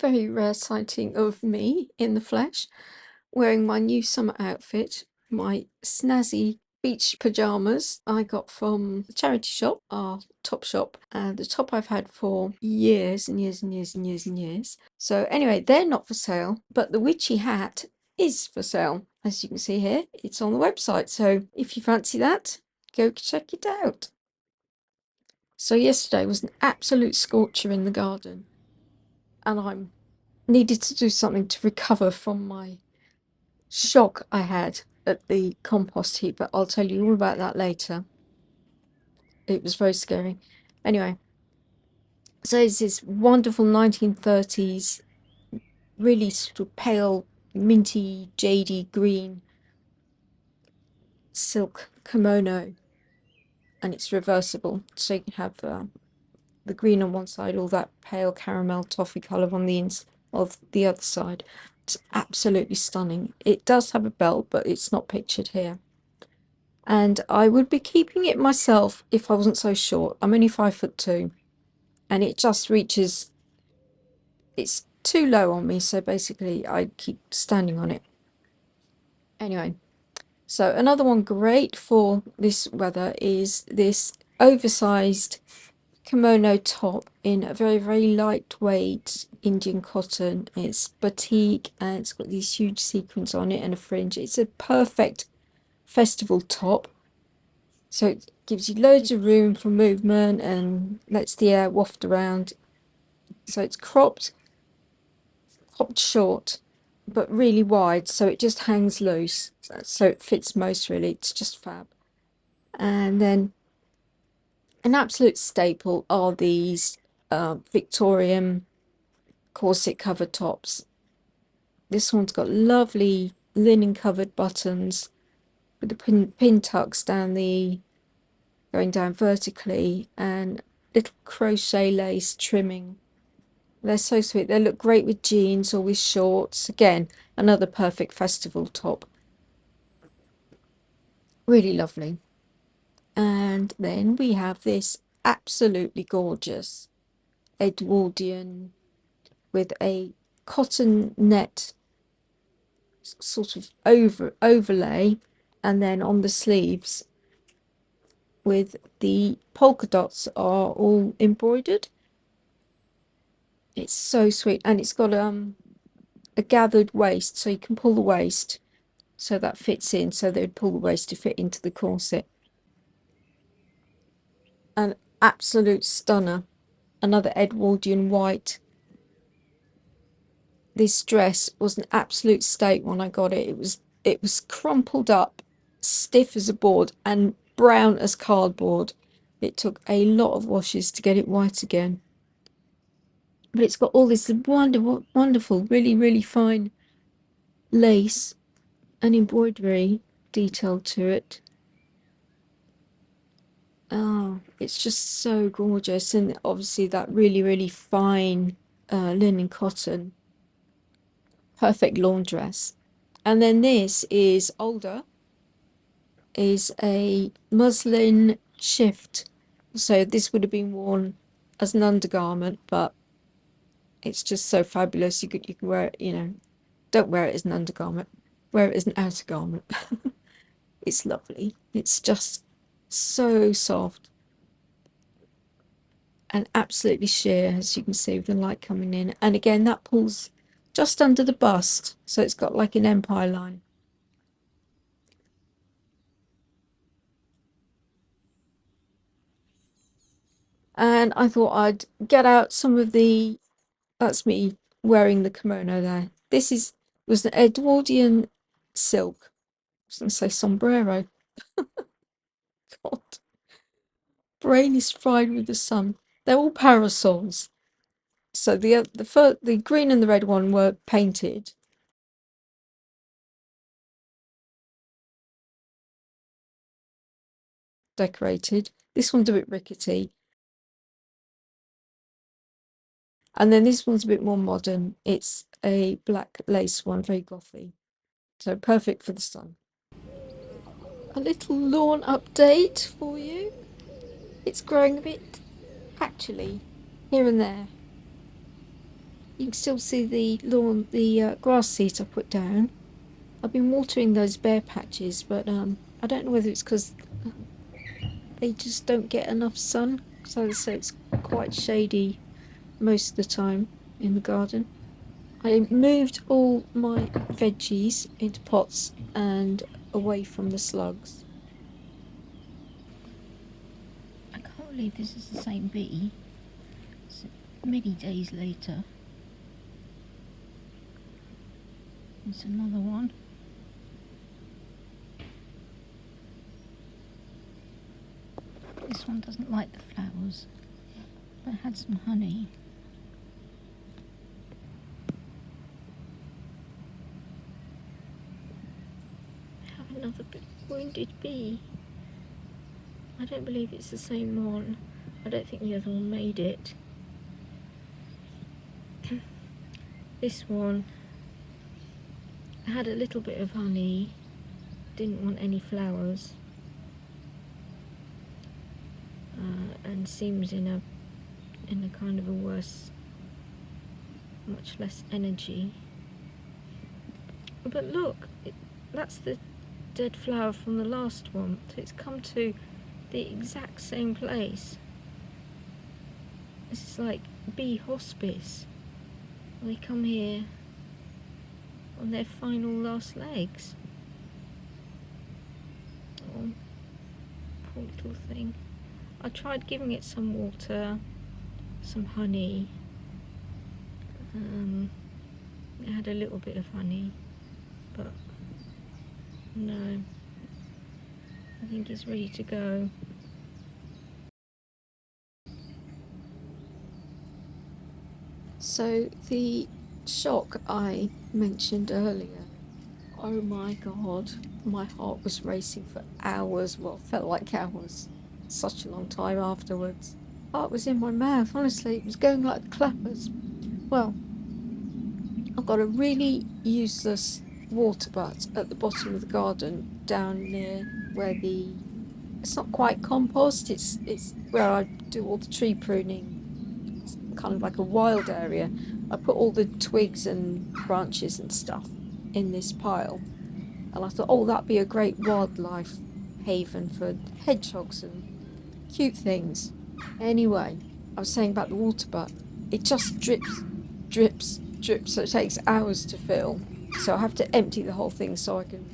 very rare sighting of me in the flesh, wearing my new summer outfit, my snazzy beach pajamas I got from the charity shop, our top shop, and the top I've had for years and years and years and years and years. So anyway, they're not for sale, but the witchy hat is for sale. As you can see here, it's on the website. So if you fancy that, go check it out. So yesterday was an absolute scorcher in the garden, and I needed to do something to recover from my shock I had at the compost heap, but I'll tell you all about that later. It was very scary. Anyway, so it's this wonderful 1930s, really sort of pale, minty, jadey green silk kimono, and it's reversible, so you can have the green on one side, all that pale caramel toffee colour on the of the other side. It's absolutely stunning. It does have a belt, but it's not pictured here. And I would be keeping it myself if I wasn't so short. I'm only 5'2", and it just reaches, it's too low on me, so basically I keep standing on it. Anyway, so another one great for this weather is this oversized kimono top in a very, very lightweight Indian cotton. It's batik and it's got these huge sequins on it and a fringe. It's a perfect festival top, so it gives you loads of room for movement and lets the air waft around. So it's cropped short but really wide, so it just hangs loose, so it fits most really. It's just fab. And then an absolute staple are these Victorian corset covered tops. This one's got lovely linen covered buttons with the pin tucks down going down vertically, and little crochet lace trimming. They're so sweet. They look great with jeans or with shorts. Again, another perfect festival top. Really lovely. And then we have this absolutely gorgeous Edwardian with a cotton net sort of overlay, and then on the sleeves with the polka dots are all embroidered. It's so sweet, and it's got a gathered waist, so you can pull the waist so that fits in, so they'd pull the waist to fit into the corset. An absolute stunner. Another Edwardian white. This dress was an absolute state when I got it. It was crumpled up, stiff as a board, and brown as cardboard. It took a lot of washes to get it white again. But it's got all this wonderful, wonderful, really, really fine lace and embroidery detail to it. Oh, it's just so gorgeous. And obviously that really, really fine linen cotton. Perfect lawn dress. And then this is older, is a muslin shift. So this would have been worn as an undergarment, but it's just so fabulous. You can wear it, you know, don't wear it as an undergarment, wear it as an outer garment. It's lovely. It's just so soft and absolutely sheer, as you can see with the light coming in. And again, that pulls just under the bust, so it's got like an empire line. And I thought I'd get out some of the, that's me wearing the kimono there. This was an Edwardian silk. I was going to say sombrero. God, brain is fried with the sun. They're all parasols. So the green and the red one were painted. Decorated. This one's a bit rickety. And then this one's a bit more modern. It's a black lace one, very gothy. So perfect for the sun. A little lawn update for you. It's growing a bit patchily here and there. you can still see the lawn, the grass seeds I put down. I've been watering those bare patches, but I don't know whether it's because they just don't get enough sun. So it's quite shady most of the time in the garden. I moved all my veggies into pots and away from the slugs. I can't believe this is the same bee. It's many days later. There's another one. This one doesn't like the flowers, but had some honey. I have another wounded bee. I don't believe it's the same one. I don't think the other one made it. This one had a little bit of honey, didn't want any flowers, and seems in a kind of a worse, much less energy. But look, that's the dead flower from the last one. So it's come to the exact same place. This is like bee hospice. They come here on their final last legs. Oh, poor little thing. I tried giving it some water, some honey. It had a little bit of honey, but no. I think it's ready to go. So the shock I mentioned earlier, oh my God, my heart was racing for hours. Well, felt like hours, such a long time afterwards. Heart was in my mouth, honestly, it was going like the clappers. Well, I've got a really useless water butt at the bottom of the garden down near where it's not quite compost, it's where I do all the tree pruning. It's kind of like a wild area. I put all the twigs and branches and stuff in this pile, and I thought, oh, that'd be a great wildlife haven for hedgehogs and cute things. Anyway, I was saying about the water butt. It just drips, drips, drips. So it takes hours to fill. So I have to empty the whole thing so I can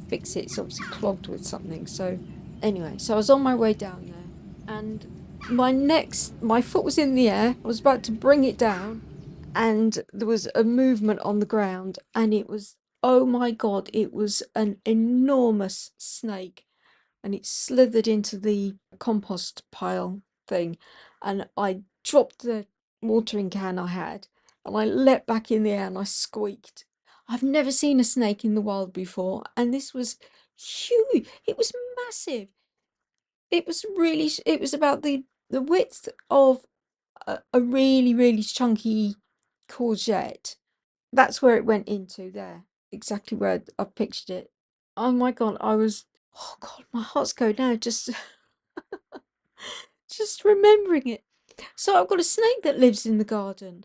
fix it. It's obviously clogged with something. So anyway, so I was on my way down there, and my foot was in the air. I was about to bring it down, and there was a movement on the ground, and it was, oh my God, it was an enormous snake, and it slithered into the compost pile thing, and I dropped the watering can I had, and I leapt back in the air and I squeaked. I've never seen a snake in the wild before, and this was huge. It was massive. It was really, it was about the width of a really, really chunky courgette. That's where it went into there, exactly where I pictured it. Oh my God, oh God, my heart's going now, just remembering it. So I've got a snake that lives in the garden.